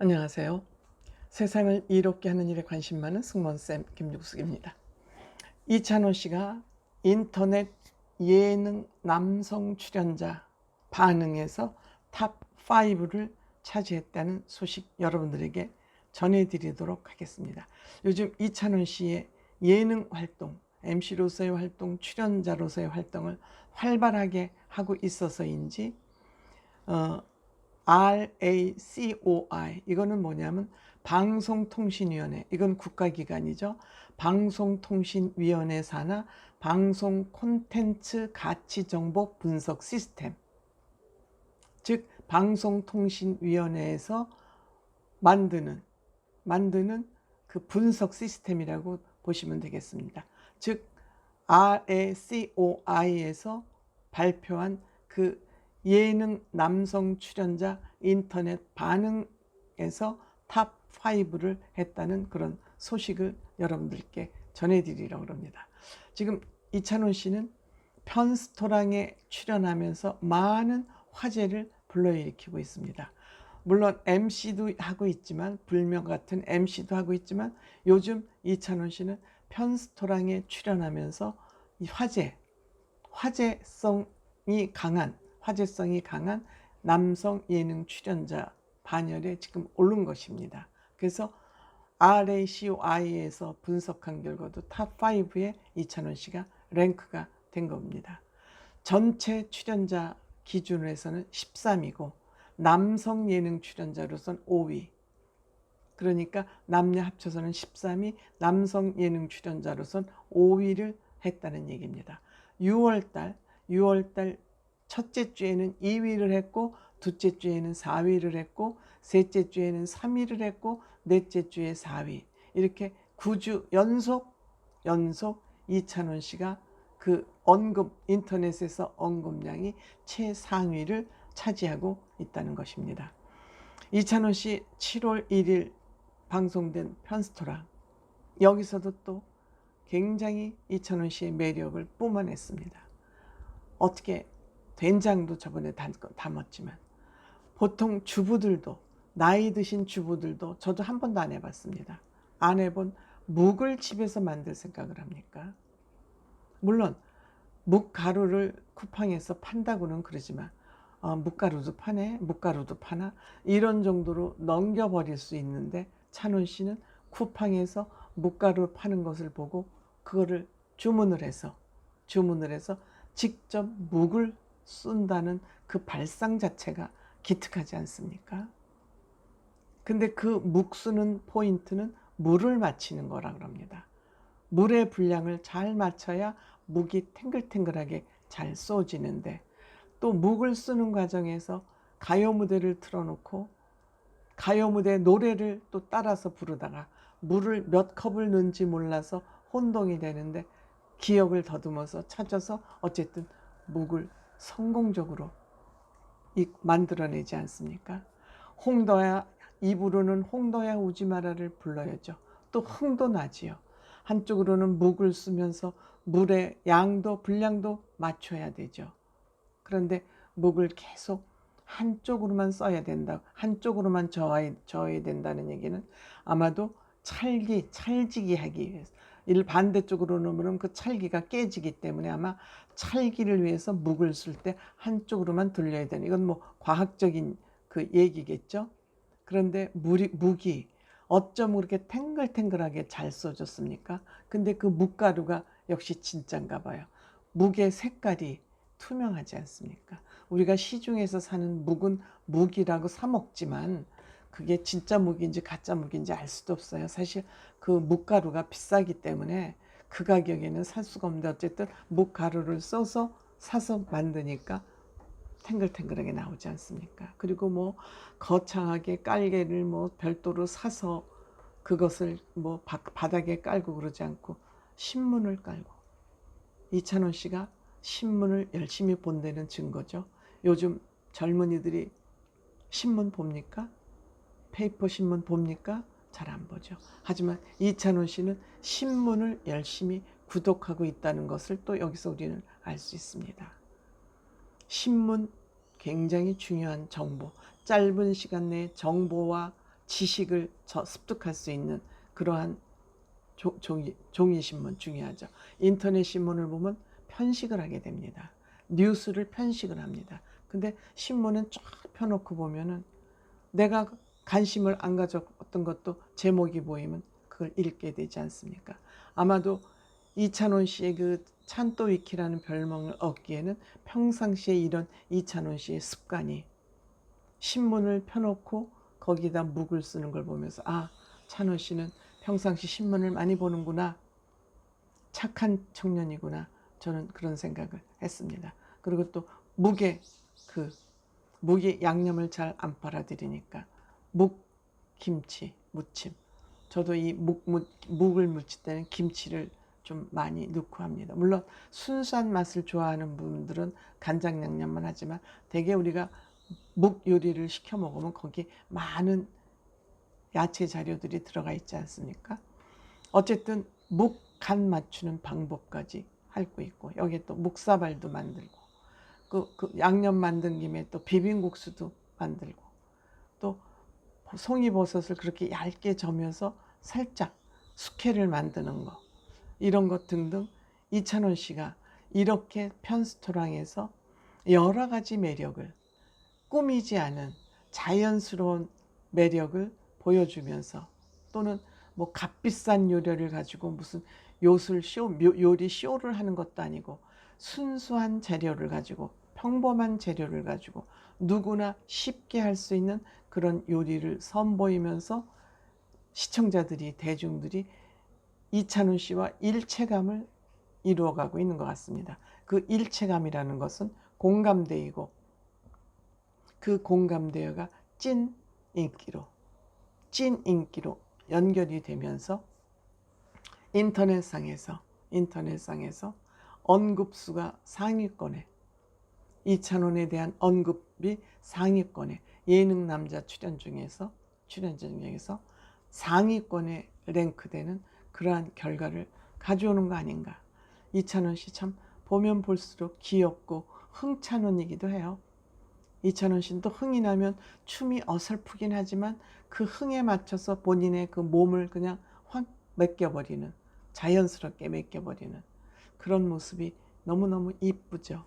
안녕하세요. 세상을 이롭게 하는 일에 관심 많은 승무원쌤 김육숙입니다. 이찬원 씨가 인터넷 예능 남성 출연자 반응에서 탑5를 차지했다는 소식 여러분들에게 전해드리도록 하겠습니다. 요즘 이찬원 씨의 예능 활동, MC로서의 활동, 출연자로서의 활동을 활발하게 하고 있어서인지 RACOI 이거는 뭐냐면 방송통신위원회, 이건 국가기관이죠. 방송통신위원회 산하 방송 콘텐츠 가치정보 분석 시스템, 즉 방송통신위원회에서 만드는 그 분석 시스템이라고 보시면 되겠습니다. 즉 RACOI에서 발표한 그 예능 남성 출연자 인터넷 반응에서 탑5를 했다는 그런 소식을 여러분들께 전해드리려고 합니다. 지금 이찬원 씨는 편스토랑에 출연하면서 많은 화제를 불러일으키고 있습니다. 물론 MC도 하고 있지만, 불명 같은 MC도 하고 있지만, 요즘 이찬원 씨는 편스토랑에 출연하면서 이 화제성이 강한 남성 예능 출연자 반열에 지금 오른 것입니다. 그래서 RACOI에서 분석한 결과도 탑5에 이찬원 씨가 랭크가 된 겁니다. 전체 출연자 기준으로 해서는 13위고 남성 예능 출연자로서는 5위. 그러니까 남녀 합쳐서는 13위, 남성 예능 출연자로서는 5위를 했다는 얘기입니다. 6월달 첫째 주에는 2위를 했고, 둘째 주에는 4위를 했고, 셋째 주에는 3위를 했고, 넷째 주에 4위. 이렇게 9주 연속 이찬원 씨가 그 인터넷에서 언급량이 최상위를 차지하고 있다는 것입니다. 이찬원 씨 7월 1일 방송된 편스토랑, 여기서도 또 굉장히 이찬원 씨의 매력을 뿜어냈습니다. 어떻게 된장도 저번에 담았지만, 보통 주부들도, 나이 드신 주부들도, 저도 한 번도 안 해봤습니다. 안 해본 묵을 집에서 만들 생각을 합니까? 물론 묵가루를 쿠팡에서 판다고는 그러지만 묵가루도 파나 이런 정도로 넘겨버릴 수 있는데, 찬원 씨는 쿠팡에서 묵가루 파는 것을 보고 그거를 주문을 해서 직접 묵을 쏜다는 그 발상 자체가 기특하지 않습니까? 근데 그 묵 쓰는 포인트는 물을 맞추는 거라 그럽니다. 물의 분량을 잘 맞춰야 묵이 탱글탱글하게 잘 쏘지는데, 또 묵을 쓰는 과정에서 가요 무대를 틀어놓고 가요 무대 노래를 또 따라서 부르다가 물을 몇 컵을 넣은지 몰라서 혼동이 되는데, 기억을 더듬어서 찾아서 어쨌든 묵을 성공적으로 만들어내지 않습니까? 홍도야, 입으로는 홍도야 오지 마라를 불러야죠. 또 흥도 나지요. 한쪽으로는 묵을 쓰면서 물의 양도 분량도 맞춰야 되죠. 그런데 묵을 계속 한쪽으로만 써야 된다, 한쪽으로만 저어야 된다는 얘기는 아마도 찰지기 하기 위해서, 이를 반대쪽으로 놓으면 그 찰기가 깨지기 때문에 아마 찰기를 위해서 묵을 쓸 때 한쪽으로만 돌려야 되는, 이건 뭐 과학적인 그 얘기겠죠. 그런데 묵이 어쩜 그렇게 탱글탱글하게 잘 써졌습니까? 근데 그 묵가루가 역시 진짠가 봐요. 묵의 색깔이 투명하지 않습니까? 우리가 시중에서 사는 묵은 묵이라고 사 먹지만 그게 진짜 묵인지 가짜 묵인지 알 수도 없어요. 사실 그 묵가루가 비싸기 때문에 그 가격에는 살 수가 없는데, 어쨌든 묵가루를 사서 만드니까 탱글탱글하게 나오지 않습니까? 그리고 뭐 거창하게 깔개를 뭐 별도로 사서 그것을 뭐 바닥에 깔고 그러지 않고 신문을 깔고, 이찬원 씨가 신문을 열심히 본다는 증거죠. 요즘 젊은이들이 신문 봅니까? 페이퍼 신문 봅니까? 잘 안 보죠. 하지만 이찬원 씨는 신문을 열심히 구독하고 있다는 것을 또 여기서 우리는 알 수 있습니다. 신문 굉장히 중요한 정보, 짧은 시간 내에 정보와 지식을 습득할 수 있는 그러한 종이 신문 중요하죠. 인터넷 신문을 보면 편식을 하게 됩니다. 뉴스를 편식을 합니다. 근데 신문은 쫙 펴놓고 보면은 내가 관심을 안 가졌던 것도 제목이 보이면 그걸 읽게 되지 않습니까? 아마도 이찬원 씨의 그 찬또위키라는 별명을 얻기에는 평상시에 이런 이찬원 씨의 습관이, 신문을 펴놓고 거기다 묵을 쓰는 걸 보면서 아, 찬원 씨는 평상시 신문을 많이 보는구나, 착한 청년이구나, 저는 그런 생각을 했습니다. 그리고 또 묵에 묵이 양념을 잘 안 빨아들이니까 묵김치 무침, 저도 이 묵을 무칠 때는 김치를 좀 많이 넣고 합니다. 물론 순수한 맛을 좋아하는 분들은 간장 양념만 하지만 대개 우리가 묵 요리를 시켜 먹으면 거기 많은 야채 자료들이 들어가 있지 않습니까? 어쨌든 묵 간 맞추는 방법까지 알고 있고, 여기에 또 묵사발도 만들고, 그 양념 만든 김에 또 비빔국수도 만들고, 또 송이버섯을 그렇게 얇게 저면서 살짝 숙회를 만드는 거, 이런 것 등등 이찬원 씨가 이렇게 편스토랑에서 여러 가지 매력을, 꾸미지 않은 자연스러운 매력을 보여주면서, 또는 뭐 값비싼 요리를 가지고 무슨 요리 쇼를 하는 것도 아니고 순수한 재료를 가지고, 평범한 재료를 가지고 누구나 쉽게 할 수 있는 그런 요리를 선보이면서 시청자들이, 대중들이 이찬원 씨와 일체감을 이루어가고 있는 것 같습니다. 그 일체감이라는 것은 공감대이고, 그 공감대가 찐 인기로 연결이 되면서 인터넷상에서 언급수가 상위권에, 이찬원에 대한 언급이 상위권에, 예능 남자 출연자 중에서 상위권에 랭크되는 그러한 결과를 가져오는 거 아닌가. 이찬원 씨 참 보면 볼수록 귀엽고 흥찬원이기도 해요. 이찬원 씨는 또 흥이 나면 춤이 어설프긴 하지만 그 흥에 맞춰서 본인의 그 몸을 그냥 확 맡겨버리는, 자연스럽게 맡겨버리는 그런 모습이 너무너무 이쁘죠.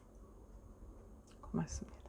고맙습니다.